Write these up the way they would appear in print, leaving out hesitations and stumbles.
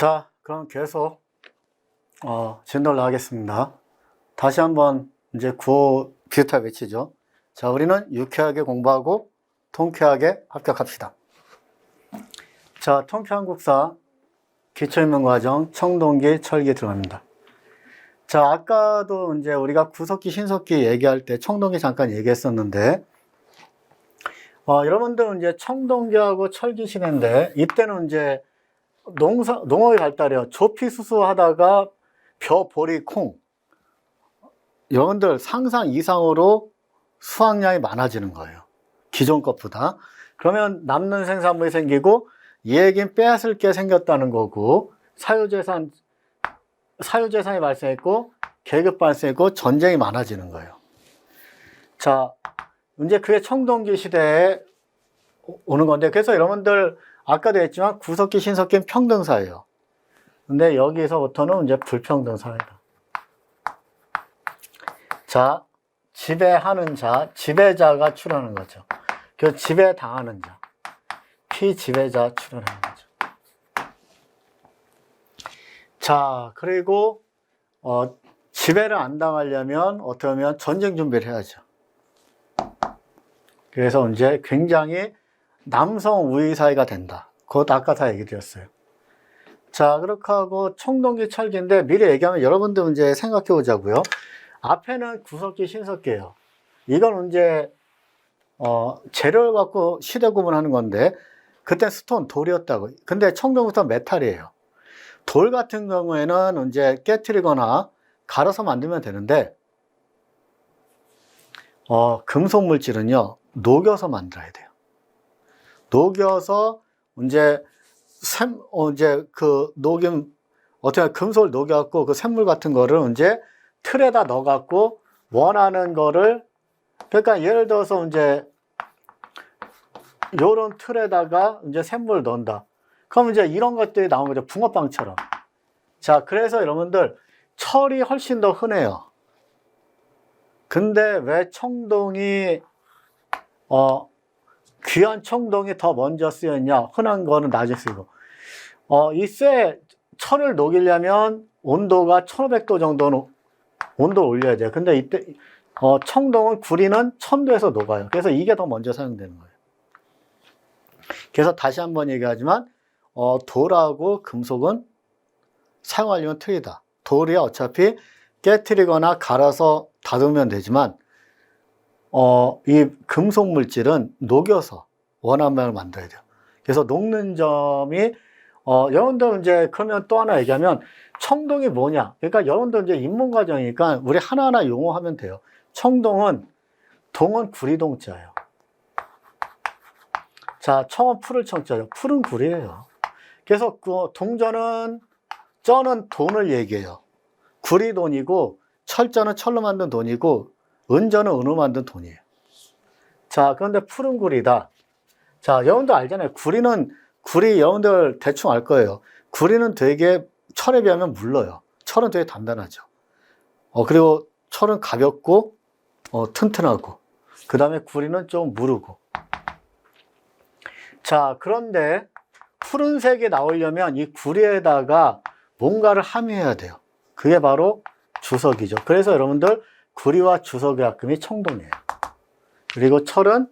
자, 그럼 계속 진도를 하겠습니다. 다시 한번 이제 구호 비슷하게 외치죠. 자, 우리는 유쾌하게 공부하고 통쾌하게 합격합시다. 자, 통쾌한국사 기초인문과정 청동기 철기 들어갑니다. 자, 아까도 이제 우리가 구석기 신석기 얘기할 때 청동기 잠깐 얘기했었는데, 여러분들은 이제 청동기하고 철기 시대인데, 이때는 이제 농업이 발달해요. 조피수수 하다가 벼, 보리, 콩. 여러분들 상상 이상으로 수확량이 많아지는 거예요. 기존 것보다. 그러면 남는 생산물이 생기고, 이 얘기는 빼앗을 게 생겼다는 거고, 사유재산이 발생했고, 계급 발생했고, 전쟁이 많아지는 거예요. 자, 이제 그게 청동기 시대에 오는 건데, 그래서 여러분들 아까도 했지만 구석기, 신석기는 평등사예요. 근데 여기서부터는 이제 불평등사회다. 자, 지배하는 자, 지배자가 출현하는 거죠. 그 지배당하는 자, 피지배자 출현하는 거죠. 자, 그리고 지배를 안 당하려면 어떻게 하면 전쟁 준비를 해야죠. 그래서 이제 굉장히 남성 우위 사회가 된다. 그것도 아까 다 얘기 드렸어요. 자, 그렇게 하고 청동기 철기인데 미리 얘기하면 여러분들 이제 생각해 보자고요. 앞에는 구석기, 신석기예요. 이건 이제 재료를 갖고 시대 구분하는 건데 그때 스톤, 돌이었다고. 근데 청동기부터 메탈이에요. 돌 같은 경우에는 이제 깨트리거나 갈아서 만들면 되는데 금속 물질은요 녹여서 만들어야 돼요. 녹여서 이제 그 녹임 어떻게 금속을 녹여갖고 그 샘물 같은 거를 이제 틀에다 넣어갖고 원하는 거를 그러니까 예를 들어서 이제 요런 틀에다가 이제 샘물을 넣는다. 그럼 이제 이런 것들이 나온 거죠. 붕어빵처럼. 자, 그래서 여러분들 철이 훨씬 더 흔해요. 근데 왜 청동이 귀한 청동이 더 먼저 쓰였냐? 흔한 거는 나중에 쓰이고. 이 철을 녹이려면 온도가 1500도 정도는 온도를 올려야 돼요. 근데 이때 청동은 구리는 1000도에서 녹아요. 그래서 이게 더 먼저 사용되는 거예요. 그래서 다시 한번 얘기하지만 돌하고 금속은 사용하려면 틀리다. 돌이 어차피 깨트리거나 갈아서 다듬으면 되지만 이 금속 물질은 녹여서 원하는 모양을 만들어야 돼요. 그래서 녹는 점이 여러분들 이제 그러면 또 하나 얘기하면 청동이 뭐냐? 그러니까 여러분들 이제 입문 과정이니까 우리 하나하나 용어하면 돼요. 청동은 동은 구리동자예요. 자, 청은 풀을 청자죠. 풀은 구리예요. 그래서 그 동전은 쩌는 돈을 얘기해요. 구리돈이고 철자는 철로 만든 돈이고 은전은 은으로 만든 돈이에요. 자, 그런데 푸른 구리다. 자, 여러분들 알잖아요. 구리 여러분들 대충 알 거예요. 구리는 되게 철에 비하면 물러요. 철은 되게 단단하죠. 그리고 철은 가볍고 튼튼하고 그 다음에 구리는 좀 무르고. 자, 그런데 푸른색이 나오려면 이 구리에다가 뭔가를 함유해야 돼요. 그게 바로 주석이죠. 그래서 여러분들 구리와 주석의 합금이 청동이에요. 그리고 철은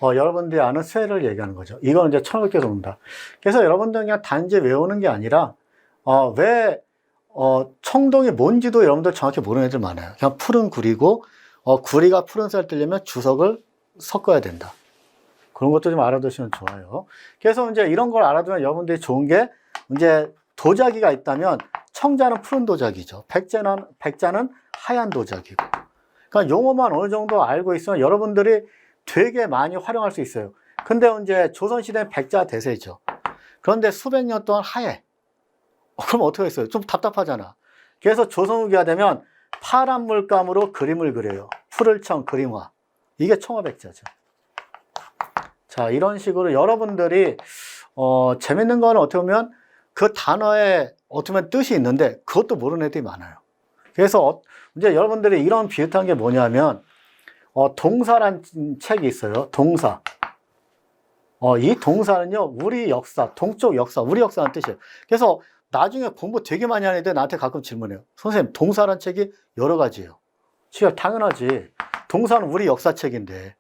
여러분들이 아는 쇠를 얘기하는 거죠. 이건 이제 1500개에서 온다. 그래서 여러분들 그냥 단지 외우는 게 아니라 왜 청동이 뭔지도 여러분들 정확히 모르는 애들 많아요. 그냥 푸른 구리고 구리가 푸른색을 띠려면 주석을 섞어야 된다. 그런 것도 좀 알아두시면 좋아요. 그래서 이제 이런 걸 알아두면 여러분들이 좋은 게 이제 도자기가 있다면 청자는 푸른 도자기죠. 백자는 하얀 도자기고. 그러니까 용어만 어느 정도 알고 있으면 여러분들이 되게 많이 활용할 수 있어요. 근데 이제 조선시대는 백자 대세죠. 그런데 수백 년 동안 하얘. 그럼 어떻게 했어요? 좀 답답하잖아. 그래서 조선 후기가 되면 파란 물감으로 그림을 그려요. 푸를 청, 그림화. 이게 청어백자죠. 자, 이런 식으로 여러분들이 재밌는 거는 어떻게 보면 그 단어에 어떻게 보면 뜻이 있는데 그것도 모르는 애들이 많아요. 그래서 이제 여러분들이 이런 비슷한 게 뭐냐면 동사란 책이 있어요. 동사. 이 동사는요, 우리 역사, 동쪽 역사, 우리 역사라는 뜻이에요. 그래서 나중에 공부 되게 많이 하는 애들 나한테 가끔 질문해요. 선생님, 동사란 책이 여러 가지예요. 지금 당연하지. 동사는 우리 역사책인데.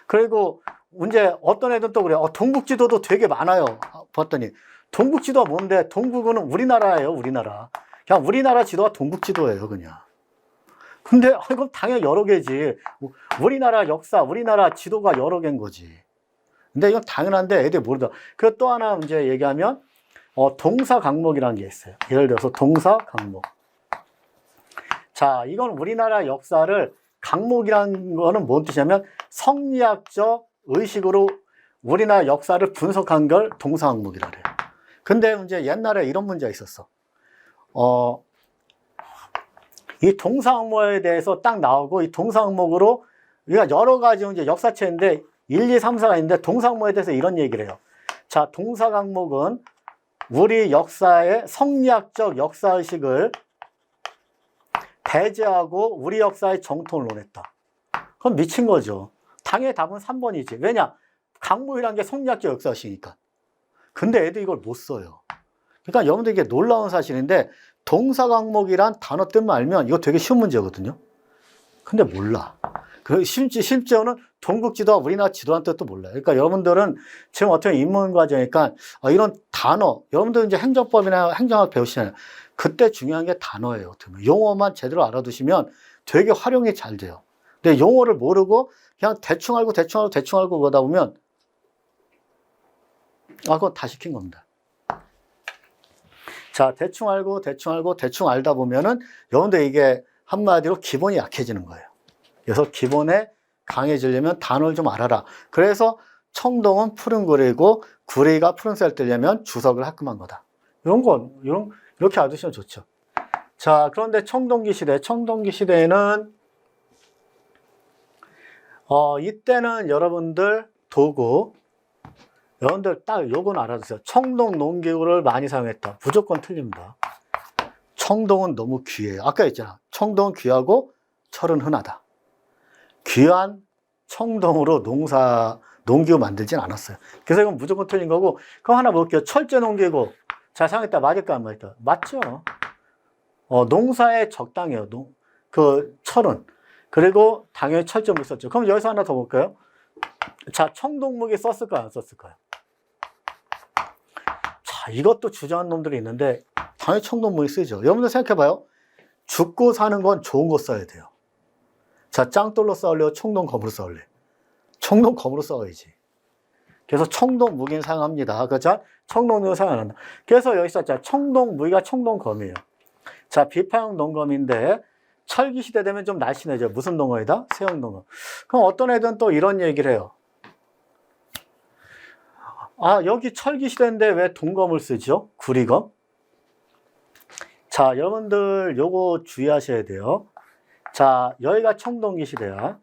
그리고 이제 어떤 애들은 또 그래요. 동북지도도 되게 많아요. 봤더니 동북지도가 뭔데? 동북은 우리나라예요, 우리나라. 그냥 우리나라 지도가 동북지도예요, 그냥. 근데 그럼 당연히 여러 개지. 우리나라 역사, 우리나라 지도가 여러 개인 거지. 근데 이건 당연한데 애들이 모르다. 그리고 또 하나 이제 얘기하면 동사 강목이라는 게 있어요. 예를 들어서 동사 강목. 자, 이건 우리나라 역사를 강목이라는 거는 뭔 뜻이냐면 성리학적 의식으로 우리나라 역사를 분석한 걸 동사 강목이라 그래요. 근데 이제 옛날에 이런 문제가 있었어. 이 동사 강목에 대해서 딱 나오고 이 동사 강목으로 우리가 여러 가지 이제 역사책인데 1, 2, 3, 4가 있는데 동사 강목에 대해서 이런 얘기를 해요. 자, 동사 강목은 우리 역사의 성리학적 역사의식을 배제하고 우리 역사의 정통을 논했다. 그럼 미친 거죠. 당연히 답은 3번이지. 왜냐? 강목이라는 게 성리학적 역사의식이니까. 근데 애들이 이걸 못 써요. 그러니까 여러분들 이게 놀라운 사실인데 동사 강목이란 단어 뜻만 알면 이거 되게 쉬운 문제거든요. 근데 몰라. 심지어는 동북지도와 우리나라 지도라는 뜻도 몰라요. 그러니까 여러분들은 지금 어떻게 인문 과정이니까 이런 단어, 여러분들 이제 행정법이나 행정학 배우시잖아요. 그때 중요한 게 단어예요. 어떻게 보면. 용어만 제대로 알아두시면 되게 활용이 잘 돼요. 근데 용어를 모르고 그냥 대충 알고 그러다 보면 그거 다 시킨 겁니다. 자, 대충 알다 보면은 여러분들 이게 한마디로 기본이 약해지는 거예요. 그래서 기본에 강해지려면 단어를 좀 알아라. 그래서 청동은 푸른 구리고 구리가 푸른색 뜨려면 주석을 합금한 거다. 이렇게 알아두시면 좋죠. 자, 그런데 청동기 시대에는 이때는 여러분들 도구, 여러분들 딱 요건 알아두세요. 청동 농기구를 많이 사용했다. 무조건 틀립니다. 청동은 너무 귀해요. 아까 했잖아. 청동은 귀하고 철은 흔하다. 귀한 청동으로 농기구 만들진 않았어요. 그래서 이건 무조건 틀린 거고, 그럼 하나 볼게요. 철제 농기구 잘 사용했다. 맞을까 안 맞을까? 맞죠. 농사에 적당해요. 철은. 그리고 당연히 철제목이 썼죠. 그럼 여기서 하나 더 볼까요? 자, 청동목이 썼을까요? 안 썼을까요? 자, 이것도 주저하는 놈들이 있는데 당연히 청동목이 쓰죠. 여러분들 생각해봐요. 죽고 사는 건 좋은 거 써야 돼요. 자, 짱돌로 싸울래요? 청동검으로 싸울래? 청동검으로 싸워야지. 그래서 청동무기는 사용합니다. 그렇죠? 청동무기는 사용 안 한다. 그래서 여기 썼죠. 청동무기가 청동검이에요. 자, 비파형 동검인데 철기 시대 되면 좀 날씬해져. 무슨 동검이다? 세형 동검. 그럼 어떤 애들은 또 이런 얘기를 해요. 여기 철기 시대인데 왜 동검을 쓰죠? 구리검? 자, 여러분들 요거 주의하셔야 돼요. 자, 여기가 청동기 시대야.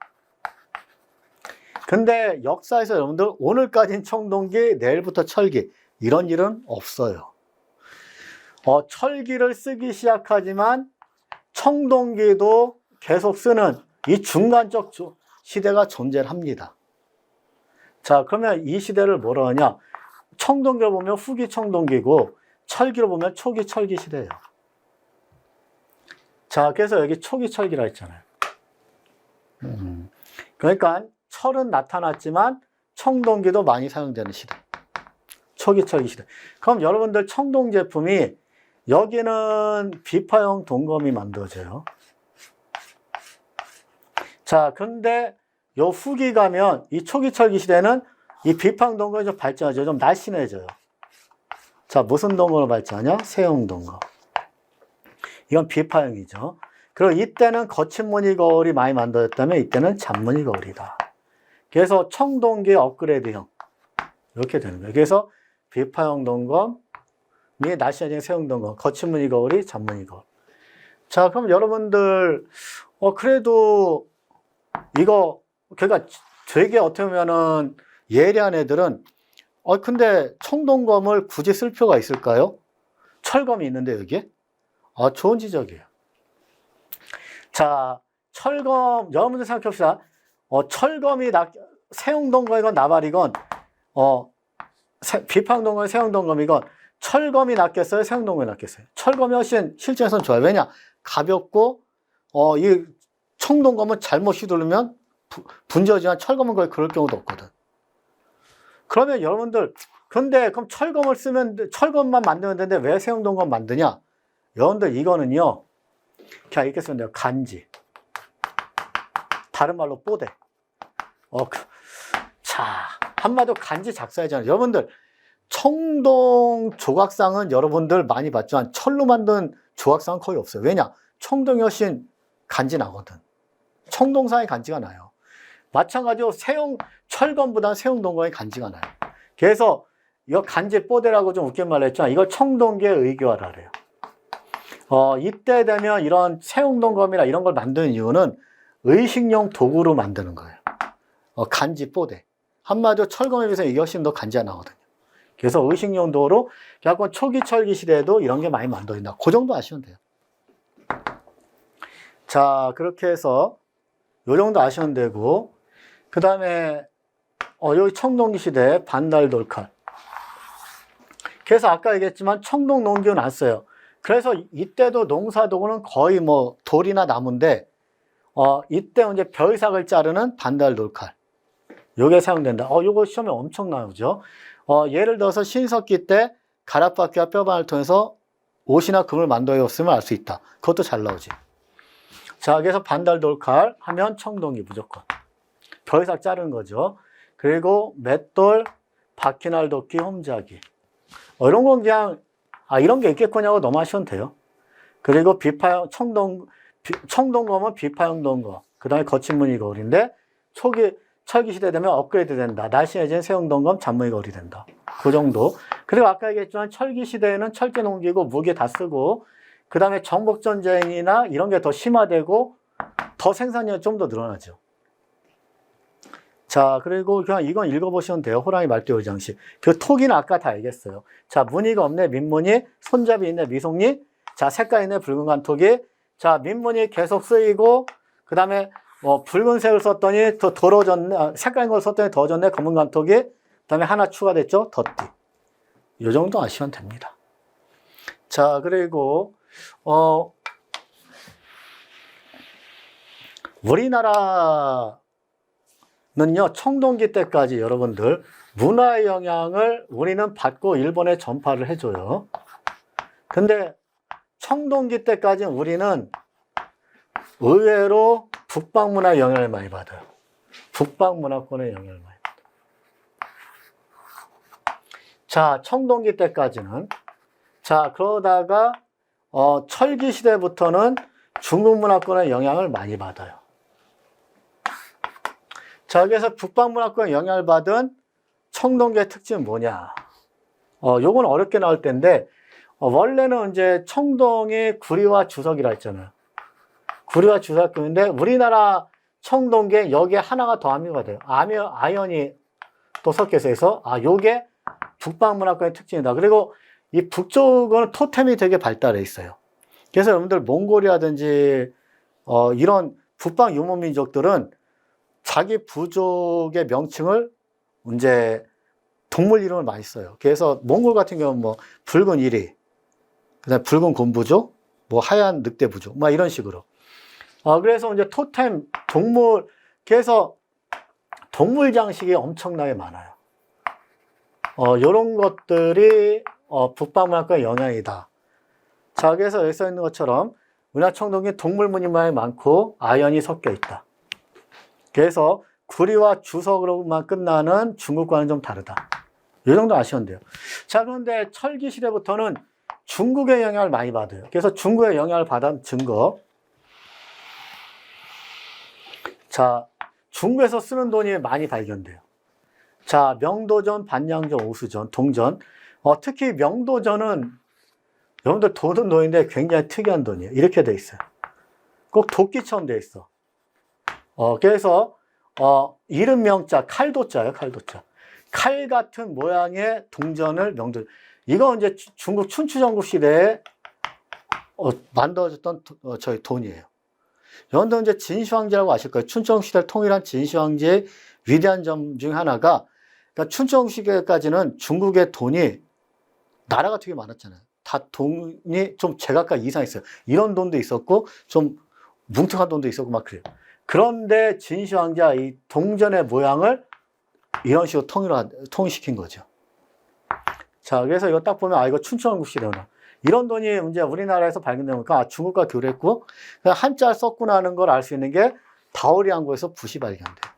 근데 역사에서 여러분들 오늘까지는 청동기, 내일부터 철기 이런 일은 없어요. 철기를 쓰기 시작하지만 청동기도 계속 쓰는 이 중간적 시대가 존재를 합니다. 자, 그러면 이 시대를 뭐라 하냐? 청동기를 보면 후기 청동기고 철기를 보면 초기 철기 시대예요. 자, 그래서 여기 초기 철기라 했잖아요. 그러니까 철은 나타났지만 청동기도 많이 사용되는 시대. 초기 철기 시대. 그럼 여러분들 청동 제품이 여기는 비파형 동검이 만들어져요. 자, 근데 요 후기 가면 이 초기 철기 시대는 이 비파형 동검이 좀 발전하죠. 좀 날씬해져요. 자, 무슨 동검으로 발전하냐? 세형 동검. 이건 비파형이죠. 그리고 이때는 거친 무늬 거울이 많이 만들어졌다면 이때는 잔무늬 거울이다. 그래서 청동기 업그레이드형 이렇게 되는 거예요. 그래서 비파형 동검이 날씬해진 세형 동검, 거친 무늬 거울이 잔무늬 거울. 자, 그럼 여러분들 그래도 이거 그러니까 되게 어떻게 보면은 예리한 애들은 근데 청동검을 굳이 쓸 필요가 있을까요? 철검이 있는데 여기에? 좋은 지적이에요. 자, 철검, 여러분들 생각해봅시다. 철검이 세홍동검이건 나발이건, 비파용동검, 세용동검, 이건 철검이 낫겠어요? 세용동검이 낫겠어요? 철검이 훨씬 실전에서는 좋아요. 왜냐? 가볍고, 이 청동검은 잘못 휘두르면 분지어지만 철검은 거의 그럴 경우도 없거든. 그러면 여러분들, 근데 그럼 철검을 쓰면, 철검만 만들면 되는데 왜 세용동검 만드냐? 여러분들 이거는요, 그냥 이렇게 쓰면 돼요. 간지. 다른 말로 뽀대. 자, 한마디로 간지 작사이잖아요. 여러분들, 청동 조각상은 여러분들 많이 봤지만 철로 만든 조각상은 거의 없어요. 왜냐? 청동이 훨씬 간지 나거든. 청동상의 간지가 나요. 마찬가지로 철검보다 세용동검의 간지가 나요. 그래서 이거 간지 뽀대라고 좀 웃긴 말을 했지만 이걸 청동기의 의교화라 그래요. 이때 되면 이런 세용동검이나 이런 걸 만드는 이유는 의식용 도구로 만드는 거예요. 간지 뽀대. 한마디로 철검에 비해서 이게 훨씬 더 간지가 나거든요. 그래서 의식용 도구로 약간 초기 철기 시대에도 이런 게 많이 만들어진다. 그 정도 아시면 돼요. 자, 그렇게 해서 요 정도 아시면 되고, 그 다음에 여기 청동기 시대 반달 돌칼. 그래서 아까 얘기했지만 청동 농기는 안 써요. 그래서 이때도 농사도구는 거의 뭐 돌이나 나무인데 이때 이제 벼이삭을 자르는 반달 돌칼. 요게 사용된다. 요거 시험에 엄청 나오죠. 예를 들어서 신석기 때 가락바퀴와 뼈반을 통해서 옷이나 금을 만들었으면 알 수 있다. 그것도 잘 나오지. 자, 그래서 반달 돌칼 하면 청동기 무조건. 벼이삭 자르는 거죠. 그리고 맷돌, 바퀴날 도끼, 홈자기. 이런 건 그냥 이런 게 있겠거냐고 넘어가시면 돼요. 그리고 청동검은 비파용 동검. 그 다음에 거친 무늬 거울인데 철기 시대 되면 업그레이드 된다. 날씬해진 세용동검, 잔무늬 거울이 된다. 그 정도. 그리고 아까 얘기했지만 철기 시대에는 철제 농기고 무기 다 쓰고 그 다음에 정복전쟁이나 이런 게 더 심화되고 더 생산량이 좀 더 늘어나죠. 자, 그리고 그냥 이건 읽어보시면 돼요. 호랑이 말대울 장식. 그 토기는 아까 다 얘기했어요. 자, 무늬가 없네, 민무늬. 손잡이 있네, 미송리. 자, 색깔 있네, 붉은 간토기. 자, 민무늬 계속 쓰이고, 그 다음에 붉은색을 썼더니 더 더러워졌네, 색깔인 걸 썼더니 더워졌네, 검은 간토기. 그 다음에 하나 추가됐죠, 덧띠. 이 정도 아시면 됩니다. 자, 그리고, 우리나라 는요, 청동기 때까지 여러분들 문화의 영향을 우리는 받고 일본에 전파를 해줘요. 근데 청동기 때까지는 우리는 의외로 북방문화의 영향을 많이 받아요. 북방문화권의 영향을 많이 받아요. 자, 청동기 때까지는. 자, 그러다가 철기 시대부터는 중국 문화권의 영향을 많이 받아요. 자, 그래서 북방문화권에 영향을 받은 청동기의 특징은 뭐냐? 요건 어렵게 나올 텐데, 원래는 이제 청동이 구리와 주석이라 했잖아요. 구리와 주석인데, 우리나라 청동기에 여기에 하나가 더 함유가 돼요. 아연이 또 섞여서 해서, 요게 북방문화권의 특징이다. 그리고 이 북쪽은 토템이 되게 발달해 있어요. 그래서 여러분들 몽골이라든지, 이런 북방 유목민족들은 자기 부족의 명칭을 이제 동물 이름을 많이 써요. 그래서 몽골 같은 경우는 뭐 붉은 이리, 그다음에 붉은 곰부족, 뭐 하얀 늑대부족, 막 이런 식으로. 그래서 이제 토템 동물, 그래서 동물 장식이 엄청나게 많아요. 이런 것들이 북방문화권의 영향이다. 자, 그래서 여기 써 있는 것처럼 우리나라 청동기 동물 무늬만이 많고 아연이 섞여 있다. 그래서 구리와 주석으로만 끝나는 중국과는 좀 다르다. 이 정도 아시면 돼요. 자, 그런데 철기 시대부터는 중국의 영향을 많이 받아요. 그래서 중국의 영향을 받은 증거. 자, 중국에서 쓰는 돈이 많이 발견돼요. 자, 명도전, 반양전, 오수전, 동전. 특히 명도전은 여러분들 돈은 돈인데 굉장히 특이한 돈이에요. 이렇게 돼 있어요. 꼭 도끼처럼 돼 있어. 그래서 이름 명자 칼도자예요, 칼도자. 칼 같은 모양의 동전을 명도. 이거 이제 중국 춘추전국 시대에 만들어졌던 저희 돈이에요. 여러분들 이제 진시황제라고 아실 거예요. 춘추전국 시대를 통일한 진시황제의 위대한 점 중 하나가 그러니까 춘추 시대까지는 중국의 돈이 나라가 되게 많았잖아요. 다 돈이 좀 제각각 이상했어요. 이런 돈도 있었고 좀 뭉툭한 돈도 있었고 막 그래요. 그런데 진시 황제가 이 동전의 모양을 이런 식으로 통일시킨 거죠. 자, 그래서 이거 딱 보면 이거 춘추왕국 시대구나. 이런 돈이 이제 우리나라에서 발견되니까 중국과 교류했고 한자를 썼구나 하는 걸 알 수 있는 게 다오리 항구에서 붓이 발견돼요.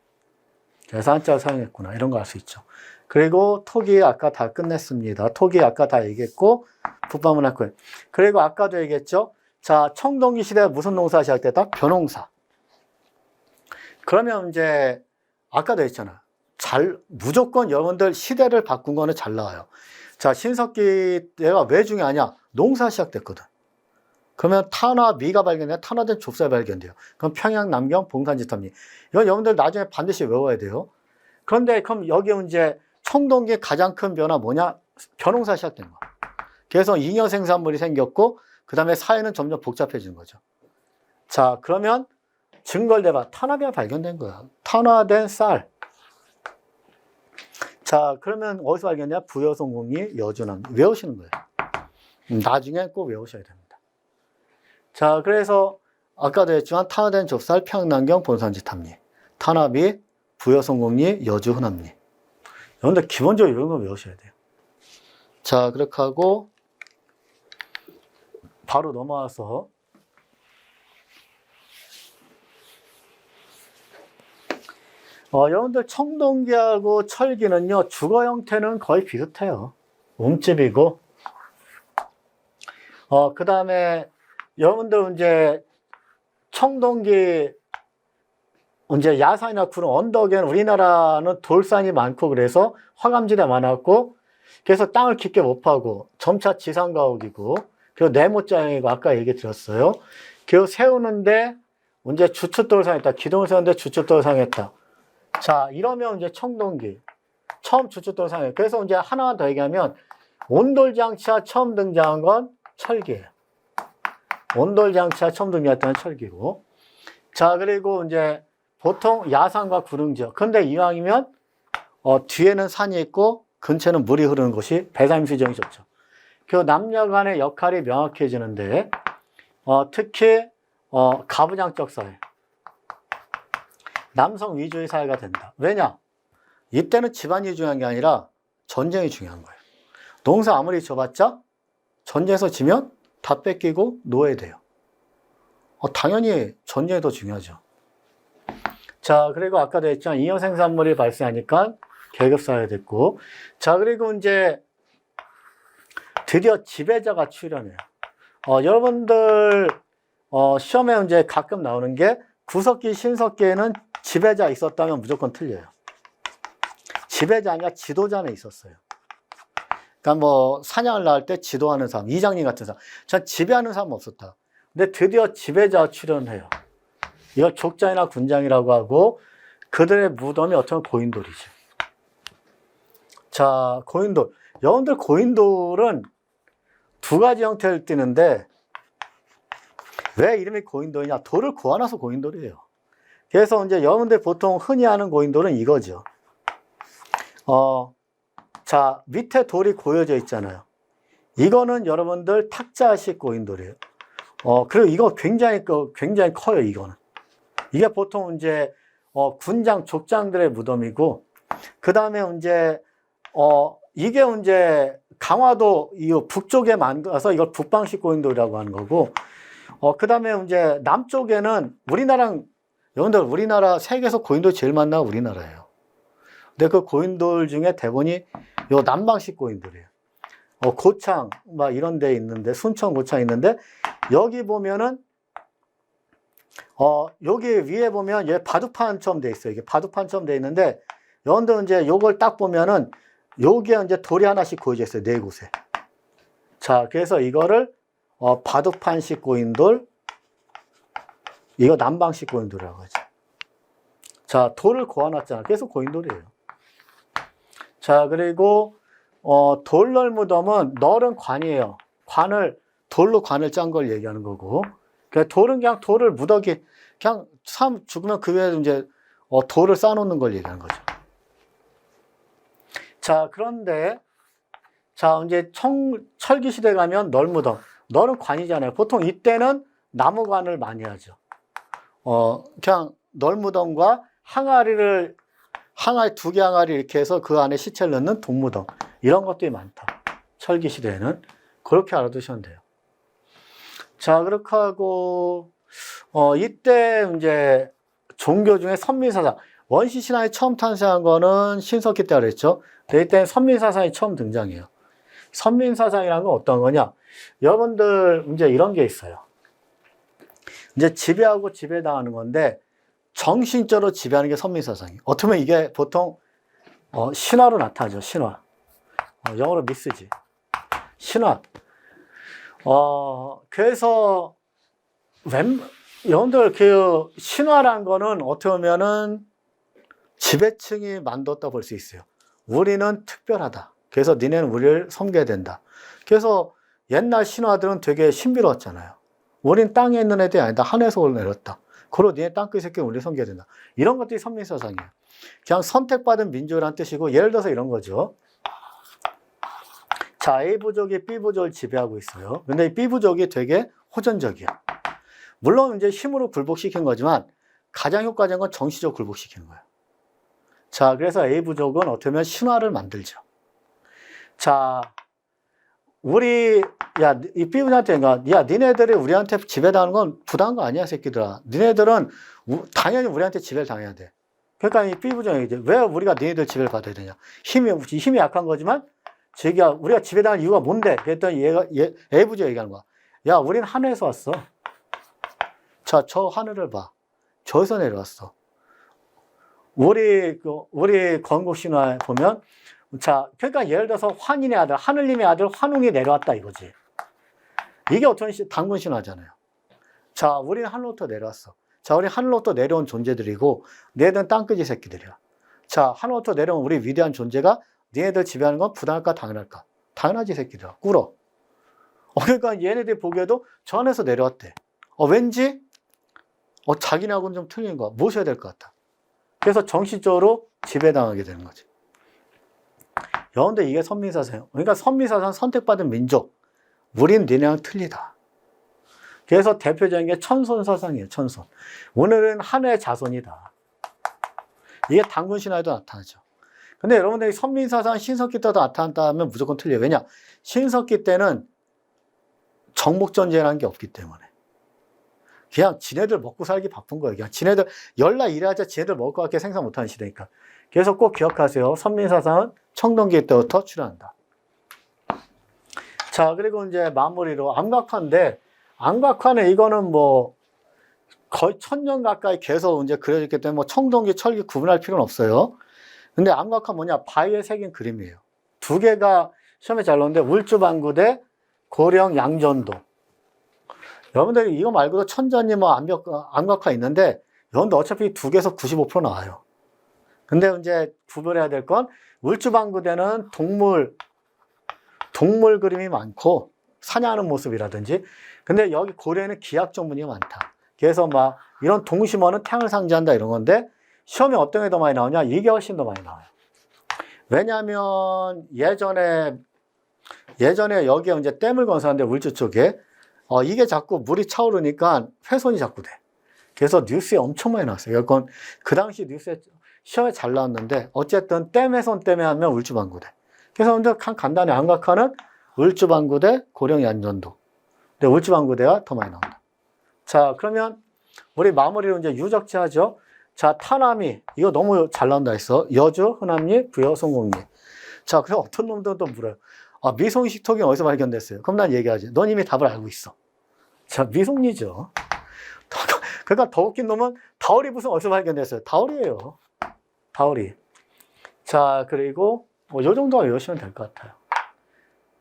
그래서 한자를 사용했구나 이런 거 알 수 있죠. 그리고 토기 아까 다 끝냈습니다. 토기 아까 다 얘기했고 북방문학회. 그리고 아까도 얘기했죠. 자, 청동기 시대에 무슨 농사 시작됐다? 벼농사. 그러면 이제 아까도 했잖아. 무조건 여러분들 시대를 바꾼 거는 잘 나와요. 자, 신석기 때가 왜 중요하냐? 농사 시작됐거든. 그러면 탄화, 미가 발견돼요. 탄화된 좁쌀 발견돼요. 그럼 평양, 남경, 봉산지 탑리. 이건 여러분들 나중에 반드시 외워야 돼요. 그런데 그럼 여기 이제 청동기의 가장 큰 변화 뭐냐? 벼농사 시작된 거야. 그래서 잉여 생산물이 생겼고 그 다음에 사회는 점점 복잡해지는 거죠. 자, 그러면 증거를 대봐. 탄화비가 발견된 거야. 탄화된 쌀. 자, 그러면 어디서 발견이냐? 부여성공리, 여주남. 외우시는 거예요. 나중에 꼭 외우셔야 됩니다. 자, 그래서 아까도 했지만 탄화된 좁쌀, 평양남경, 본산지 탑리. 탄화비, 부여성공리, 여주 흔합리. 여러분들 기본적으로 이런 거 외우셔야 돼요. 자, 그렇게 하고 바로 넘어와서 여러분들 청동기하고 철기는요, 주거 형태는 거의 비슷해요. 움집이고, 그 다음에 여러분들 이제 청동기, 이제 야산이나 구름, 언덕에는 우리나라는 돌산이 많고 그래서 화감지대 많았고, 그래서 땅을 깊게 못 파고, 점차 지상가옥이고, 그리고 네모장이고, 아까 얘기 드렸어요. 그리고 세우는데, 이제 주춧돌을 사용했다. 기둥을 세우는데 주춧돌을 사용했다. 자, 이러면 이제 청동기. 처음 주춧돌 사용해요. 그래서 이제 하나만 더 얘기하면, 온돌장치가 처음 등장한 건 철기예요. 온돌장치가 처음 등장했던 철기고. 자, 그리고 이제 보통 야산과 구릉지역. 근데 이왕이면, 뒤에는 산이 있고, 근처에는 물이 흐르는 곳이 배삼수정이 좋죠. 그 남녀 간의 역할이 명확해지는데, 특히, 가부장적 사회. 남성 위주의 사회가 된다. 왜냐? 이때는 집안이 중요한 게 아니라 전쟁이 중요한 거예요. 농사 아무리 줘봤자 전쟁에서 지면 다 뺏기고 노예돼요. 당연히 전쟁이 더 중요하죠. 자, 그리고 아까도 했지만 잉여 생산물이 발생하니까 계급사회가 됐고, 자, 그리고 이제 드디어 지배자가 출현해요. 여러분들 시험에 이제 가끔 나오는 게 구석기, 신석기에는 지배자 있었다면 무조건 틀려요. 지배자 아니라 지도자는 있었어요. 그러니까 뭐 사냥을 나갈 때 지도하는 사람, 이장님 같은 사람. 전 지배하는 사람은 없었다. 근데 드디어 지배자가 출현해요. 이걸 족장이나 군장이라고 하고 그들의 무덤이 어쩌면 고인돌이죠. 자, 고인돌. 여러분들 고인돌은 두 가지 형태를 띠는데 왜 이름이 고인돌이냐? 돌을 구워놔서 고인돌이에요. 그래서 이제 여러분들 보통 흔히 하는 고인돌은 이거죠. 자, 밑에 돌이 고여져 있잖아요. 이거는 여러분들 탁자식 고인돌이에요. 그리고 이거 굉장히 커요, 이거는. 이게 보통 이제, 군장, 족장들의 무덤이고, 그 다음에 이제, 이게 이제 강화도 이 북쪽에 만들어서 이걸 북방식 고인돌이라고 하는 거고, 그 다음에 이제 남쪽에는 여러분들 우리나라 세계에서 고인돌 제일 많나 우리나라예요. 근데 그 고인돌 중에 대부분이 요 남방식 고인돌이에요. 고창 막 이런 데 있는데 순천 고창 있는데 여기 보면은 여기 위에 보면 얘 바둑판처럼 돼 있어요. 이게 바둑판처럼 돼 있는데 여러분들 이제 요걸 딱 보면은 여기에 이제 돌이 하나씩 고여져 있어요. 네 곳에. 자, 그래서 이거를 바둑판식 고인돌, 이거 남방식 고인돌이라고 하죠. 자, 돌을 고아놨잖아. 그래서 고인돌이에요. 자, 그리고 돌널 무덤은 널은 관이에요. 돌로 관을 짠 걸 얘기하는 거고. 그러니까 돌은 그냥 돌을 무더기, 그냥 사람 죽으면 그 위에 이제 돌을 쌓아놓는 걸 얘기하는 거죠. 자, 그런데, 자, 이제 철기 시대 가면 널무덤. 널은 관이잖아요. 보통 이때는 나무관을 많이 하죠. 그냥 널무덤과 항아리 두 개 항아리 이렇게 해서 그 안에 시체를 넣는 동무덤. 이런 것들이 많다. 철기 시대에는. 그렇게 알아두시면 돼요. 자, 그렇게 하고, 이때 이제 종교 중에 선민사상. 원시신화에 처음 탄생한 거는 신석기 때라 그랬죠. 근데 이때는 선민사상이 처음 등장해요. 선민사상이라는 건 어떤 거냐? 여러분들 이제 이런 게 있어요. 이제 지배하고 지배당하는 건데, 정신적으로 지배하는 게 선민사상이에요. 어떻게 보면 이게 보통, 신화로 나타나죠, 신화. 영어로 미스지. 신화. 그래서, 여러분들 그 신화란 거는 어떻게 보면은 지배층이 만들었다 볼 수 있어요. 우리는 특별하다. 그래서 니네는 우리를 섬겨야 된다. 그래서 옛날 신화들은 되게 신비로웠잖아요. 우린 땅에 있는 애들이 아니다. 하늘에서 내렸다. 그리고 니네 땅끝 새끼는 우리를 섬겨야 된다. 이런 것들이 선민사상이에요. 그냥 선택받은 민족이라는 뜻이고, 예를 들어서 이런 거죠. 자, A부족이 B부족을 지배하고 있어요. 근데 이 B부족이 되게 호전적이야. 물론 이제 힘으로 굴복시킨 거지만 가장 효과적인 건 정치적으로 굴복시키는 거예요. 자, 그래서 A부족은 어떻게 보면 신화를 만들죠. 자, 이 B부족한테, 야, 니네들이 우리한테 지배당하는 건 부당한 거 아니야, 새끼들아. 니네들은 당연히 우리한테 지배를 당해야 돼. 그러니까 이 B부족이 이제 왜 우리가 니네들 지배를 받아야 되냐. 힘이 약한 거지만, 우리가 지배당할 이유가 뭔데? 그랬더니 A부족이 얘기하는 거야. 야, 우린 하늘에서 왔어. 자, 저 하늘을 봐. 저기서 내려왔어. 우리 건국 신화에 보면, 자, 그러니까 예를 들어서 환인의 아들, 하늘님의 아들 환웅이 내려왔다 이거지. 이게 어떤 단군 신화잖아요. 자, 우리는 하늘로부터 내려왔어. 자, 우리 하늘로부터 내려온 존재들이고, 얘들은 땅끄지 새끼들이야. 자, 하늘로부터 내려온 우리 위대한 존재가 니네들 지배하는 건 부당할까 당연할까? 당연하지 새끼들아. 꿇어. 그러니까 얘네들이 보기에도 저 하늘에서 내려왔대. 왠지 자기네하고는 좀 틀린 거야. 모셔야 될 것 같아. 그래서 정신적으로 지배당하게 되는 거지. 여러분들 이게 선민사상이에요. 그러니까 선민사상 선택받은 민족. 우린 니네랑 틀리다. 그래서 대표적인 게 천손사상이에요. 천손. 오늘은 하늘의 자손이다. 이게 단군 신화에도 나타나죠. 근데 여러분들이 선민사상 신석기 때도 나타났다 하면 무조건 틀려요. 왜냐? 신석기 때는 정복전쟁이라는 게 없기 때문에. 그냥 지네들 먹고 살기 바쁜 거예요. 그냥 지네들 열나 일하자 지네들 먹을 것 같게 생산 못하는 시대니까. 그래서 꼭 기억하세요. 선민사상은 청동기 때부터 출현한다. 자, 그리고 이제 마무리로 암각화인데, 암각화는 이거는 뭐 거의 1000년 가까이 계속 이제 그려졌기 때문에 뭐 청동기, 철기 구분할 필요는 없어요. 근데 암각화 뭐냐? 바위에 새긴 그림이에요. 두 개가 시험에 잘 나오는데 울주방구대 고령 양전도. 여러분들 이거 말고도 천전이 뭐 암각화 있는데 여러분들 어차피 두 개에서 95% 나와요. 근데 이제 구별해야 될 건 울주방구대는 동물 그림이 많고 사냥하는 모습이라든지, 근데 여기 고려에는 기약 전문이 많다. 그래서 막 이런 동심어는 태양을 상징한다 이런 건데 시험에 어떤 게 더 많이 나오냐? 이게 훨씬 더 많이 나와요. 왜냐하면 예전에 여기에 이제 댐을 건설하는데 울주 쪽에 이게 자꾸 물이 차오르니까 훼손이 자꾸 돼. 그래서 뉴스에 엄청 많이 나왔어요. 그건 그 당시 뉴스에 시험에 잘 나왔는데 어쨌든 댐 훼손 때문에 하면 울주방구대. 그래서 근데 간단히 암각화는 울주방구대 고령 양전도. 근데 울주방구대가 더 많이 나온다. 자, 그러면 우리 마무리로 이제 유적지 하죠. 자, 타나미. 이거 너무 잘 나온다 했어. 여주, 흔암리, 부여, 송곡리. 자, 그래서 어떤 놈들은 또 물어요. 미송식 토기 어디서 발견됐어요? 그럼 난 얘기하지. 넌 이미 답을 알고 있어. 자, 미송리죠. 그러니까 더 웃긴 놈은 다오리 무슨 어디서 발견됐어요? 다오리예요. 다오리. 자, 그리고 요 정도가 외우시면 될 것 같아요.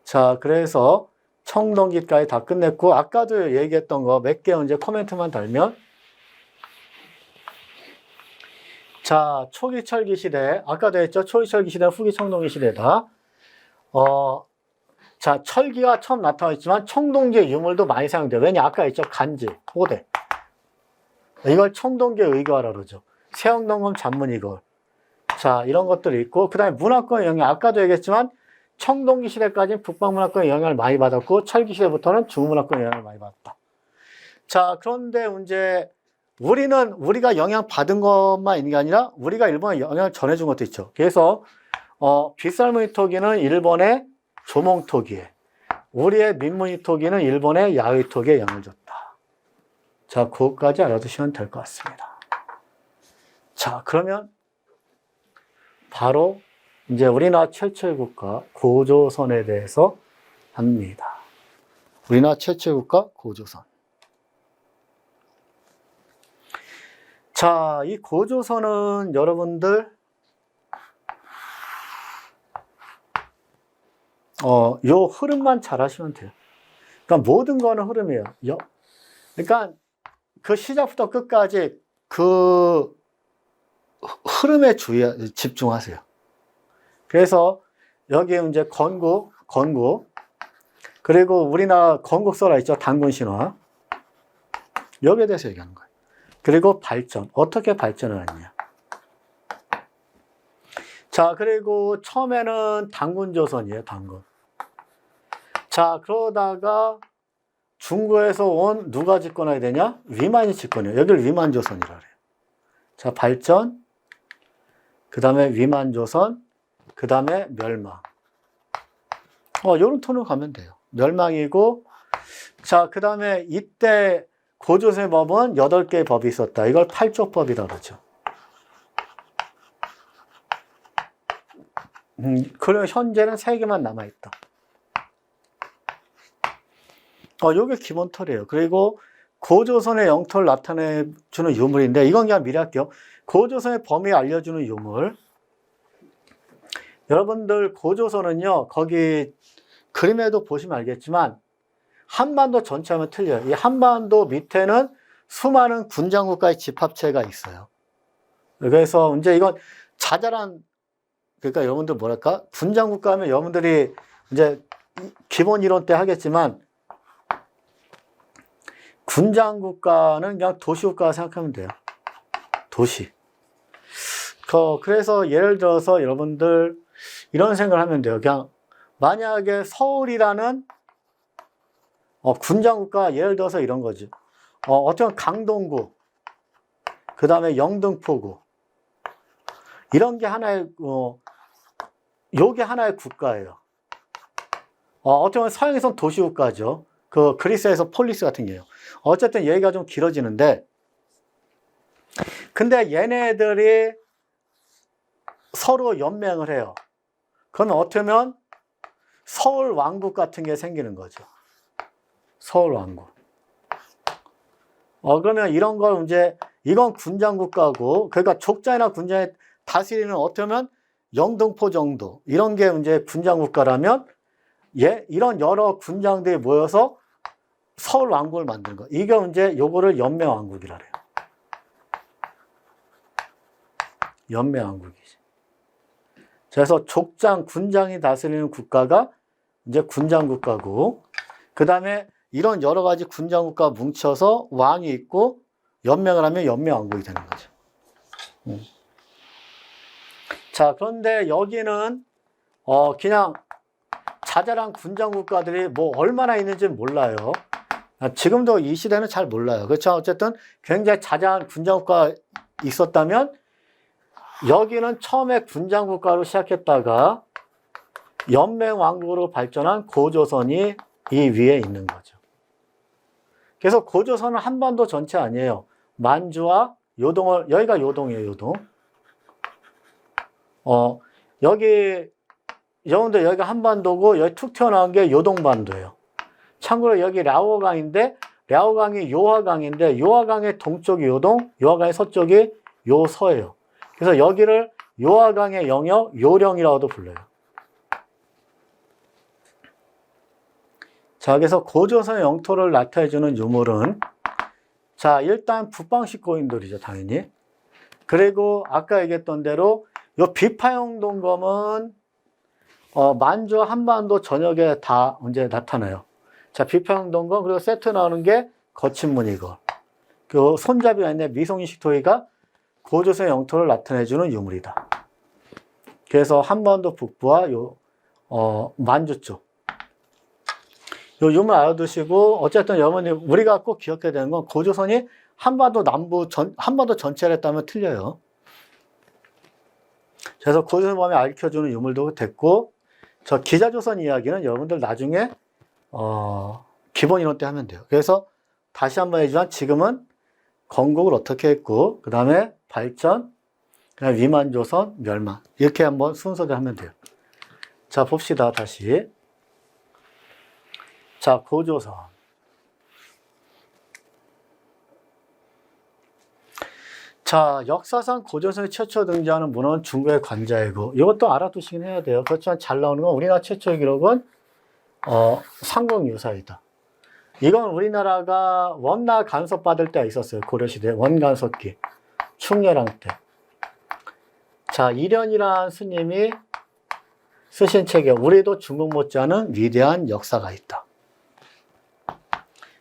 자, 그래서 청동기까지 다 끝냈고, 아까도 얘기했던 거 몇 개 이제 코멘트만 달면, 자, 초기 철기 시대, 아까도 했죠? 초기 철기 시대, 후기 청동기 시대다. 자, 철기가 처음 나타났지만 청동기의 유물도 많이 사용돼요. 왜냐? 아까 했죠? 간지, 호대. 이걸 청동기의 의거하라 그러죠. 세영동금 잔문 이걸. 자, 이런 것들이 있고, 그 다음에 문화권의 영향, 아까도 얘기했지만, 청동기 시대까지는 북방문화권의 영향을 많이 받았고, 철기 시대부터는 중문화권의 영향을 많이 받았다. 자, 그런데 이제, 우리가 영향 받은 것만 있는 게 아니라, 우리가 일본에 영향을 전해준 것도 있죠. 그래서, 빗살무늬 토기는 일본의 조몽 토기에, 우리의 민무늬 토기는 일본의 야의 토기에 영향을 줬다. 자, 그것까지 알아두시면 될 것 같습니다. 자, 그러면, 바로 이제 우리나라 최초의 국가 고조선에 대해서 합니다. 우리나라 최초의 국가 고조선. 자, 이 고조선은 여러분들 요 흐름만 잘 하시면 돼요. 그러니까 모든 거는 흐름이에요. 그러니까 그 시작부터 끝까지 그 흐름에 집중하세요. 그래서 여기 이제 건국, 그리고 우리나라 건국설화 있죠. 단군신화. 여기에 대해서 얘기하는 거예요. 그리고 발전. 어떻게 발전을 했냐. 자, 그리고 처음에는 단군조선이에요. 단군. 자, 그러다가 중국에서 온 누가 집권해야 되냐? 위만이 집권해요. 여기를 위만조선이라 그래요. 자, 발전. 그 다음에 위만조선, 그 다음에 멸망. 요런 톤으로 가면 돼요. 멸망이고, 자, 그 다음에 이때 고조선의 법은 8개의 법이 있었다. 이걸 8조법이라고 그러죠. 그리고 현재는 3개만 남아있다. 요게 기본 털이에요. 그리고 고조선의 영토를 나타내주는 유물인데, 이건 그냥 미리 할게요. 고조선의 범위 알려주는 유물. 여러분들 고조선은요, 거기 그림에도 보시면 알겠지만 한반도 전체 하면 틀려요. 이 한반도 밑에는 수많은 군장국가의 집합체가 있어요. 그래서 이제 이건 자잘한, 그러니까 여러분들 뭐랄까, 군장국가 하면 여러분들이 이제 기본 이론 때 하겠지만 군장국가는 그냥 도시국가 생각하면 돼요. 도시. 그래서 예를 들어서 여러분들 이런 생각을 하면 돼요. 그냥 만약에 서울이라는 군장국가, 예를 들어서 이런 거지. 어떤 강동구, 그 다음에 영등포구, 이런 게 하나의 요게 하나의 국가예요. 어떻게 보면 서양에서는 도시국가죠. 그 그리스에서 폴리스 같은 게요. 어쨌든 얘기가 좀 길어지는데, 근데 얘네들이 서로 연맹을 해요. 그러면 어떻게 보면 서울 왕국 같은 게 생기는 거죠. 서울 왕국. 그러면 이런 걸 이제, 이건 군장국가고, 그러니까 족장이나 군장에 다스리는 어떻게 보면 영등포 정도, 이런 게 이제 군장국가라면, 이런 여러 군장들이 모여서 서울 왕국을 만드는 거. 이게 이제 요거를 연맹왕국이라 그래요. 연맹왕국이지. 그래서 족장, 군장이 다스리는 국가가 이제 군장국가고, 그 다음에 이런 여러 가지 군장국가 뭉쳐서 왕이 있고 연맹을 하면 연맹왕국이 되는 거죠. 자, 그런데 여기는 그냥 자잘한 군장국가들이 뭐 얼마나 있는지 몰라요. 지금도 이 시대는 잘 몰라요. 그렇죠? 어쨌든 굉장히 자잘한 군장국가가 있었다면, 여기는 처음에 군장국가로 시작했다가 연맹왕국으로 발전한 고조선이 이 위에 있는 거죠. 그래서 고조선은 한반도 전체 아니에요. 만주와 요동을, 여기가 요동이에요, 요동. 여기, 여러분들 여기가 한반도고, 여기 툭 튀어나온 게 요동반도예요. 참고로 여기 랴오강인데, 랴오강이 요하강인데, 요하강의 동쪽이 요동, 요하강의 서쪽이 요서예요. 그래서 여기를 요하강의 영역, 요령이라고도 불러요. 자, 그래서 고조선의 영토를 나타내주는 유물은, 자, 일단 북방식 고인돌이죠, 당연히. 그리고 아까 얘기했던 대로 요 비파형 동검은 만주 한반도 전역에 다 이제 나타나요. 자, 비파형 동검, 그리고 세트 나오는 게 거친무늬거. 그 손잡이가 있는 미송인식 토기가 고조선의 영토를 나타내주는 유물이다. 그래서 한반도 북부와 만주 쪽. 요 유물 알아두시고, 어쨌든 여러분이 우리가 꼭 기억해야 되는 건 고조선이 한반도 한반도 전체를 했다면 틀려요. 그래서 고조선 범위 알려주는 유물도 됐고, 저 기자조선 이야기는 여러분들 나중에, 기본 인원 때 하면 돼요. 그래서 다시 한번 해주지만 지금은 건국을 어떻게 했고, 그 다음에 발전, 그 다음에 위만조선, 멸망. 이렇게 한번 순서대로 하면 돼요. 자, 봅시다, 다시. 자, 고조선. 자, 역사상 고조선이 최초 등장하는 문헌은 중국의 관자이고, 이것도 알아두시긴 해야 돼요. 그렇지만 잘 나오는 건 우리나라 최초의 기록은, 삼국유사이다. 이건 우리나라가 원나 간섭 받을 때가 있었어요. 고려시대 원간섭기. 충렬왕 때. 자, 이련이라는 스님이 쓰신 책에 우리도 중국 못지않은 위대한 역사가 있다.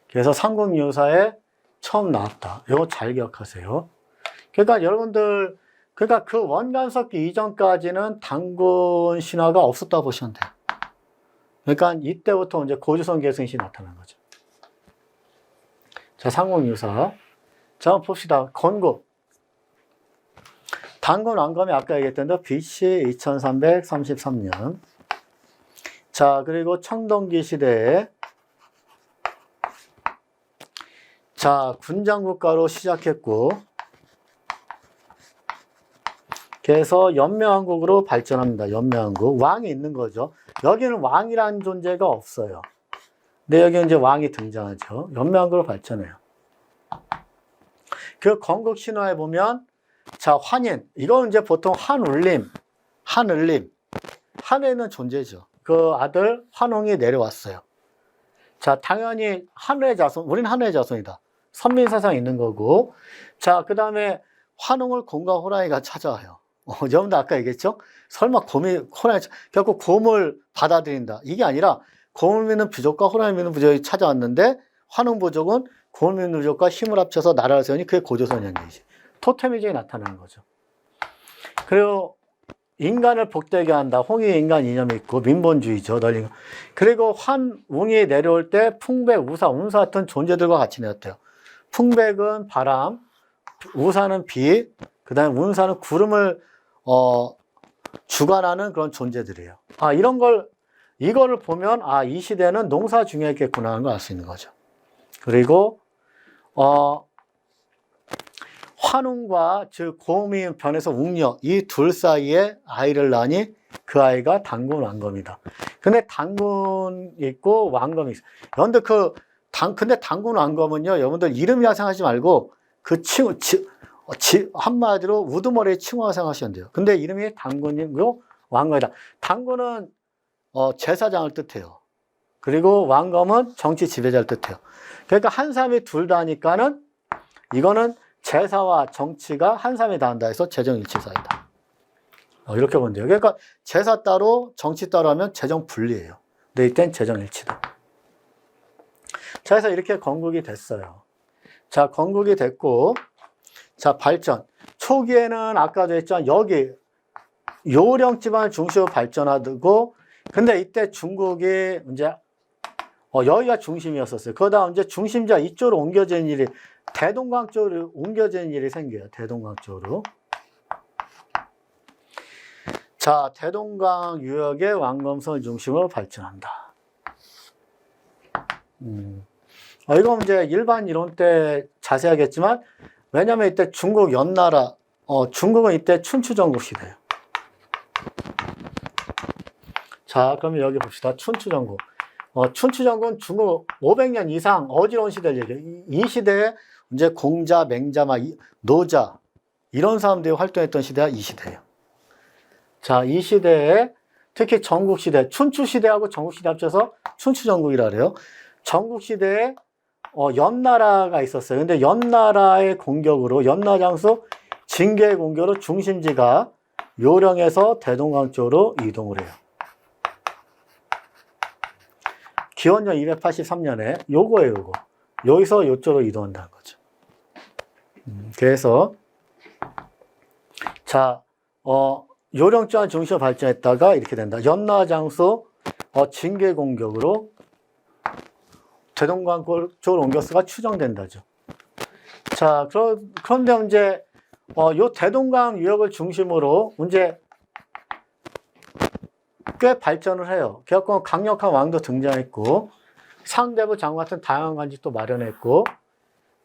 그래서 삼국유사에 처음 나왔다. 이거 잘 기억하세요. 그러니까 여러분들, 그러니까 그 원간섭기 이전까지는 단군 신화가 없었다 보시면 돼요. 그러니까 이때부터 이제 고조선 계승신이 나타난 거죠. 자, 삼국유사. 자, 한번 봅시다. 건국. 단군 왕검이 아까 얘기했던 데 BC 2333년. 자, 그리고 청동기 시대에 자, 군장국가로 시작했고, 그래서 연명왕국으로 발전합니다. 연명왕국. 왕이 있는 거죠. 여기는 왕이라는 존재가 없어요. 근데 여기 이제 왕이 등장하죠. 연명왕국으로 발전해요. 그 건국 신화에 보면, 자, 환인. 이건 이제 보통 한울림, 하늘에 있는 존재죠. 그 아들 환웅이 내려왔어요. 자, 당연히 하늘의 자손, 우리는 하늘의 자손이다. 선민사상 있는 거고. 자, 그 다음에 환웅을 곰과 호랑이가 찾아와요. 여러분들 아까 얘기했죠? 설마 곰이 호랑이, 결국 곰을 받아들인다. 이게 아니라 곰을 믿는 부족과 호랑이 믿는 부족이 찾아왔는데, 환웅 부족은 곰을 믿는 부족과 힘을 합쳐서 나라를 세우니 그게 고조선이라는 얘기지. 토테미즘이 나타나는 거죠. 그리고 인간을 복되게 한다. 홍익 인간 이념이 있고 민본주의죠. 널리. 그리고 환웅이 내려올 때 풍백, 우사, 운사 같은 존재들과 같이 내렸대요. 풍백은 바람, 우사는 비, 그 다음에 운사는 구름을 주관하는 그런 존재들이에요. 아, 이거를 보면, 아, 이 시대는 농사 중요했겠구나 하는 걸 알 수 있는 거죠. 그리고, 환웅과, 즉, 곰이 변해서 웅녀, 이 둘 사이에 아이를 낳으니 그 아이가 단군 왕검이다. 근데 단군 있고 왕검이 있어요. 근데 단군 왕검은요, 여러분들 이름이라 생각하지 말고, 한마디로 우두머리의 칭호가 생각하시면 돼요. 근데 이름이 단군이고 왕검이다. 단군은 제사장을 뜻해요. 그리고 왕검은 정치 지배자를 뜻해요. 그러니까 한 사람이 둘 다 하니까는 이거는 제사와 정치가 한 사람이 다 한다 해서 재정일치사이다. 이렇게 보면 돼요. 그러니까 제사 따로 정치 따로 하면 재정 분리예요. 근데 이땐 재정일치다. 자, 그래서 이렇게 건국이 됐어요. 자, 건국이 됐고, 자, 발전. 초기에는 아까도 했지만 여기 요령 지방을 중심으로 발전하고, 근데 이때 중국이 이제 여기가 중심이었었어요. 그러다 이제 중심지가 이쪽으로 옮겨지는 일이, 대동강 쪽으로 옮겨지는 일이 생겨요. 대동강 쪽으로. 자, 대동강 유역의 왕검선을 중심으로 발전한다. 이건 이제 일반 이론 때 자세하겠지만, 왜냐면 이때 중국 연나라, 중국은 이때 춘추전국 시대예요. 자, 그러면 여기 봅시다. 춘추전국. 춘추전국은 중국 500년 이상 어지러운 시대를 얘기해요. 이 시대에 이제 공자, 맹자, 노자, 이런 사람들이 활동했던 시대가 이 시대예요. 자, 이 시대에 특히 전국시대, 춘추시대하고 전국시대 합쳐서 춘추전국이라 그래요. 전국시대에 연나라가 있었어요. 근데 연나라의 공격으로, 연나장수 징계의 공격으로 중심지가 요령에서 대동강 쪽으로 이동을 해요. 기원전 283년에 요거예요, 요거. 여기서 요쪽으로 이동한다는 거죠. 그래서 자, 요령조한 중심으로 발전했다가 이렇게 된다. 연나장수 징계 공격으로 대동강 쪽으로 옮겼어가 추정된다죠. 자, 그런데 이제 요 대동강 유역을 중심으로 이제 꽤 발전을 해요. 그래갖고 강력한 왕도 등장했고 상대부 장군 같은 다양한 관직도 마련했고,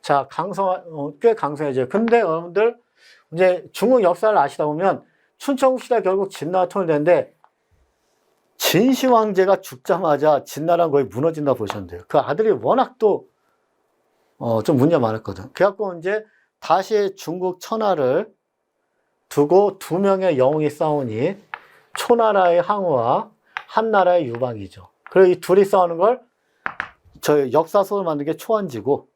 자, 꽤 강성해져요. 근데 여러분들 이제 중국 역사를 아시다 보면 춘천국 시대 결국 진나라 통일되는데 진시 황제가 죽자마자 진나라는 거의 무너진다 보시면 돼요. 그 아들이 워낙 또 좀 문제가 많았거든. 그래갖고 이제 다시 중국 천하를 두고 두 명의 영웅이 싸우니 초나라의 항우와 한나라의 유방이죠. 그리고 이 둘이 싸우는 걸 저희 역사 속을 만든 게 초안지고,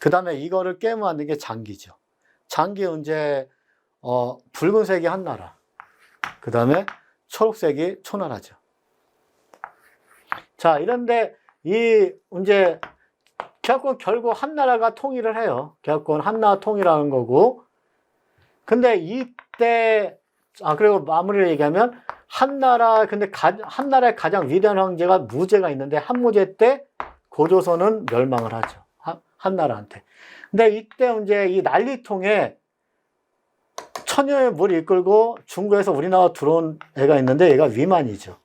그 다음에 이거를 깨고 만든 게 장기죠. 장기 이제 붉은색이 한나라, 그 다음에 초록색이 초나라죠. 자, 이런데 이제 결국 한나라가 통일을 해요. 결국은 한나라 통일하는 거고. 근데 이때 그리고 마무리를 얘기하면 한나라의 가장 위대한 황제가 무제가 있는데 한무제 때 고조선은 멸망을 하죠. 한나라한테. 근데 이때 이제 이 난리통에 천여의 물이 이끌고 중국에서 우리나라 들어온 애가 있는데 얘가 위만이죠.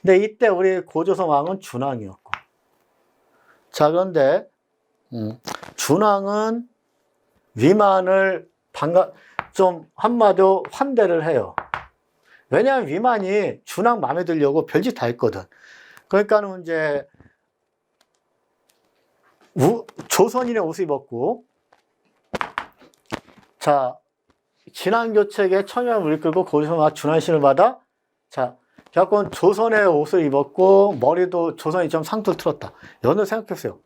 근데 이때 우리 고조선 왕은 준왕이었고. 자, 그런데 준왕은 위만을 좀 한마디로 환대를 해요. 왜냐하면 위만이 준왕 마음에 들려고 별짓 다 했거든. 그러니까는 이제 조선인의 옷을 입었고, 자, 진왕교책에 천여의 물이 끌고 고조선왕 준왕신을 받아, 자, 그래갖고 조선의 옷을 입었고 머리도 조선이 좀 상투를 틀었다. 여러분들 생각해보세요.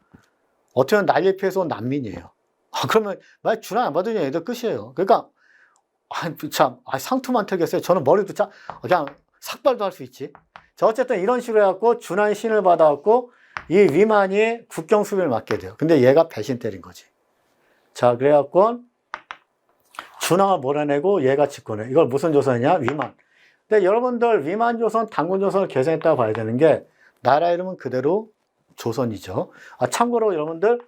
어떻게 보면 난리 피해서 온 난민이에요. 그러면 만약 준왕 안 받으면 얘들 끝이에요. 그러니까 상투만 틀겠어요. 저는 머리도 그냥 삭발도 할 수 있지. 자, 어쨌든 이런 식으로 해갖고 준왕의 신을 받아갖고 이 위만이 국경 수비를 맡게 돼요. 근데 얘가 배신 때린 거지. 자, 그래갖고 준왕을 몰아내고 얘가 집권해. 이걸 무슨 조선이냐? 위만. 근데 여러분들 위만조선, 당군조선을 계승했다고 봐야 되는 게 나라 이름은 그대로 조선이죠. 참고로 여러분들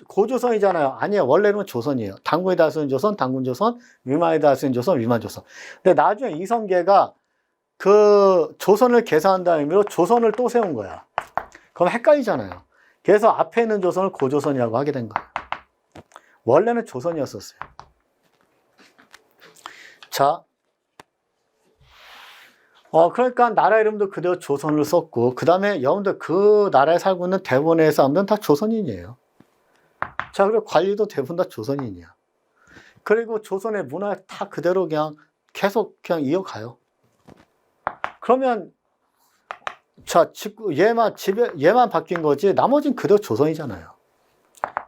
고조선이잖아요. 아니에요. 원래 이름은 조선이에요. 당군이 다 쓰는 조선, 당군조선, 위만이 다 쓰는 조선, 위만조선. 근데 나중에 이성계가 그 조선을 계승한다는 의미로 조선을 또 세운 거야. 그럼 헷갈리잖아요. 그래서 앞에 있는 조선을 고조선이라고 하게 된 거예요. 원래는 조선이었었어요. 자, 그러니까 나라 이름도 그대로 조선을 썼고, 그 다음에 여러분들 그 나라에 살고 있는 대부분의 사람들은 다 조선인이에요. 자, 그리고 관리도 대부분 다 조선인이야. 그리고 조선의 문화 다 그대로 그냥 계속 그냥 이어가요. 그러면, 자, 얘만 바뀐 거지, 나머지는 그대로 조선이잖아요.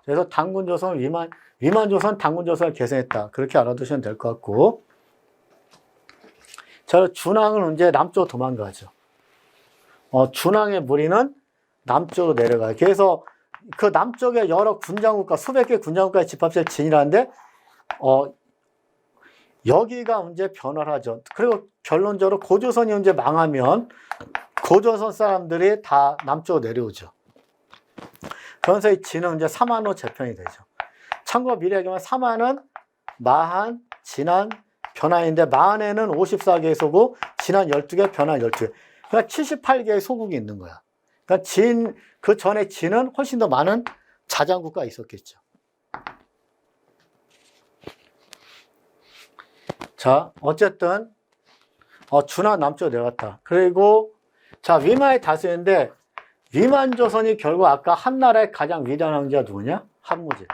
그래서 당군조선, 위만조선, 당군조선을 계승했다. 그렇게 알아두시면 될 것 같고. 자, 준왕은 이제 남쪽으로 도망가죠. 준왕의 무리는 남쪽으로 내려가요. 그래서 그 남쪽에 여러 군장국가, 수백 개 군장국가의 집합체를 진일하는데, 여기가 이제 변화를 하죠. 그리고 결론적으로 고조선이 이제 망하면 고조선 사람들이 다 남쪽으로 내려오죠. 그러면서 이 진은 이제 삼한으로 재편이 되죠. 참고로 미리 얘기하면 삼한은 마한, 진한, 변한인데 마한에는 54개의 소국, 진한 12개, 변한 12개. 그러니까 78개의 소국이 있는 거야. 그러니까 그 전에 진은 훨씬 더 많은 자장국가 있었겠죠. 자, 어쨌든 준왕 남쪽으로 내려갔다. 그리고 자, 위만의 다수인데 위만조선이 결국 아까 한나라의 가장 위대한 왕제가 누구냐? 한무제.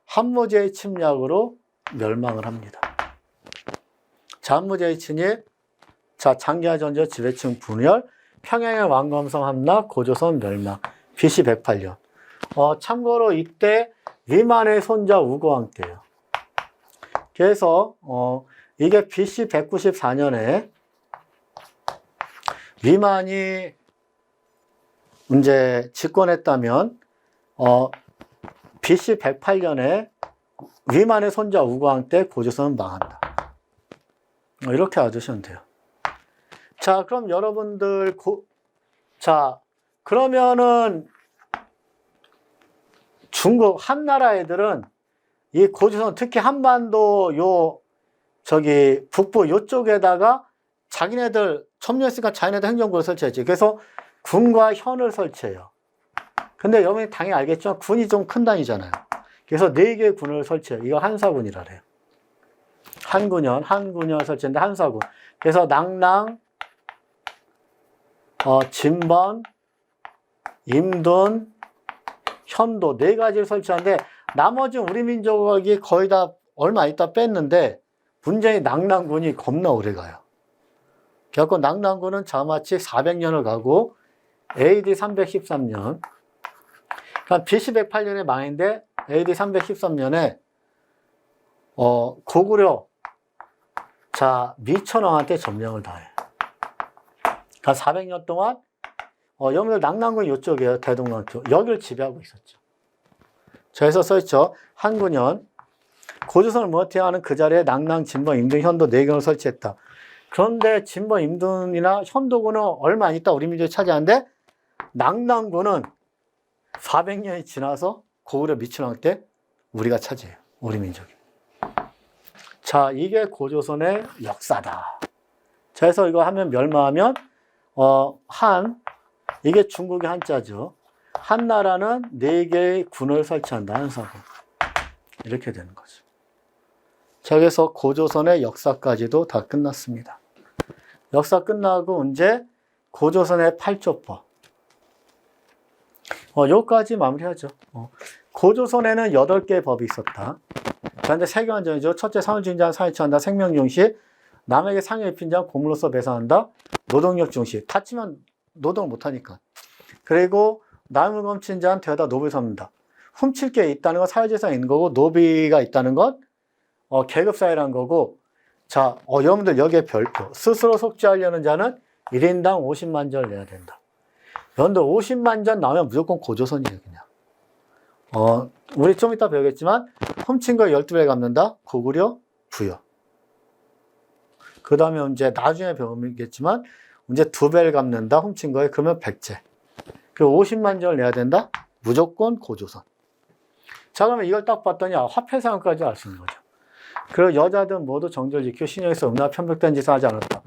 한무제의 침략으로 멸망을 합니다. 자, 한무제의 침이 장기하 전저 지배층 분열, 평양의 왕검성 함락, 고조선 멸망. BC 108년. 참고로 이때 위만의 손자 우고왕 때예요. 그래서 이게 BC 194년에 위만이 이제 집권했다면 BC 108년에 위만의 손자 우고왕 때 고조선은 망한다. 이렇게 알아두시면 돼요. 자, 그럼 여러분들, 자, 그러면은 중국 한나라 애들은 이 고조선, 특히 한반도 북부 요쪽에다가 자기네들 첨예했으니까 자기네들 행정구를 설치했지. 그래서 군과 현을 설치해요. 근데 여러분이 당연히 알겠지만 군이 좀 큰 단위잖아요. 그래서 4개의 군을 설치해요. 이거 한사군이라 그래요. 한군현 설치했는데 한사군. 그래서 낙랑, 진번, 임둔, 현도 4가지를 설치하는데 나머지 우리 민족이 거의 다 얼마 있다 뺐는데 문제는 낙랑군이 겁나 오래 가요. 그래서 낙랑군은 자마치 400년을 가고 AD 313년, 그러니까 BC 108년에 망인데 AD 313년에 고구려 미천왕한테 점령을 당해요. 그러니까 400년 동안 여러분들 낙랑군 이쪽이에요. 대동강 쪽. 여기를 지배하고 있었죠. 그래서 써있죠. 한군현 고조선을 무너뜨리는 그 자리에 낙랑, 진번, 임둔, 현도 4군을 설치했다. 그런데 진번, 임둔이나 현도군은 얼마 안 있다 우리 민족이 차지하는데 낙랑군은 400년이 지나서 고구려 미천왕 때 우리가 차지해요. 우리 민족이. 자, 이게 고조선의 역사다. 자, 그래서 이거 하면 멸망하면 이게 중국의 한자죠. 한나라는 4개의 군을 설치한다. 한사군. 이렇게 되는 거죠. 자, 그래서 고조선의 역사까지도 다 끝났습니다. 역사 끝나고 이제 고조선의 8조법. 여기까지 마무리하죠. 고조선에는 8개의 법이 있었다. 그런데 세계관정이죠. 첫째, 사물중지한 사회처한다. 생명중시. 남에게 상해 입힌 자는 고물로서 배상한다. 노동력 중시. 다치면 노동 못하니까. 그리고 남을 훔친 자는 되어다 노비를 삼는다. 훔칠 게 있다는 건 사회재산이 있는 거고, 노비가 있다는 건 계급사회라는 거고. 자, 여러분들 여기에 별표. 스스로 속죄하려는 자는 1인당 50만 전을 내야 된다. 여러분들 50만 전 나오면 무조건 고조선이에요, 그냥. 우리 좀 이따 배우겠지만, 훔친 거 12배 갚는다. 고구려, 부여. 그 다음에 이제 나중에 배우겠지만, 이제 2배를 갚는다. 훔친 거에. 그러면 백제. 그리고 50만 전을 내야 된다. 무조건 고조선. 자, 그러면 이걸 딱 봤더니 화폐상까지 알 수 있는 거죠. 그리고 여자든 모두 정절 지키고 신령에서 음란 편벽된 짓을 하지 않았다.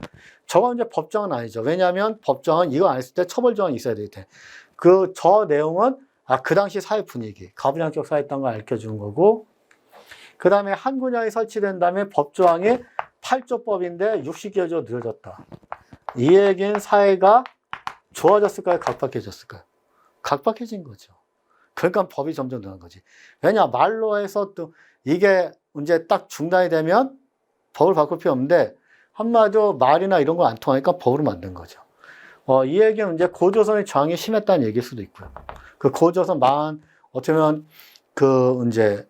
저건 이제 법정은 아니죠. 왜냐하면 법정은 이거 안 했을 때 처벌정이 있어야 되기 때문에. 저 내용은 그 당시 사회 분위기, 가부장적 사회였던 걸 알려주는 거고, 그 다음에 한군형이 설치된 다음에 법조항이 8조법인데 60개조 늘어졌다. 이 얘기는 사회가 좋아졌을까요? 각박해졌을까요? 각박해진 거죠. 그러니까 법이 점점 늘어난 거지. 왜냐, 말로 해서 또 이게 이제 딱 중단이 되면 법을 바꿀 필요 없는데, 한마디로 말이나 이런 거 안 통하니까 법으로 만든 거죠. 이 얘기는 이제 고조선의 저항이 심했다는 얘기일 수도 있고요. 그 고조선 어떻게 보면 이제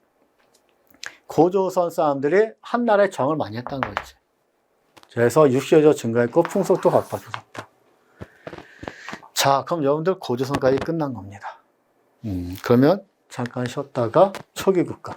고조선 사람들이 한나라에 저항을 많이 했다는 거지. 그래서 60여조 증가했고 풍속도 각박해졌다. 자, 그럼 여러분들 고조선까지 끝난 겁니다. 그러면 잠깐 쉬었다가 초기국가.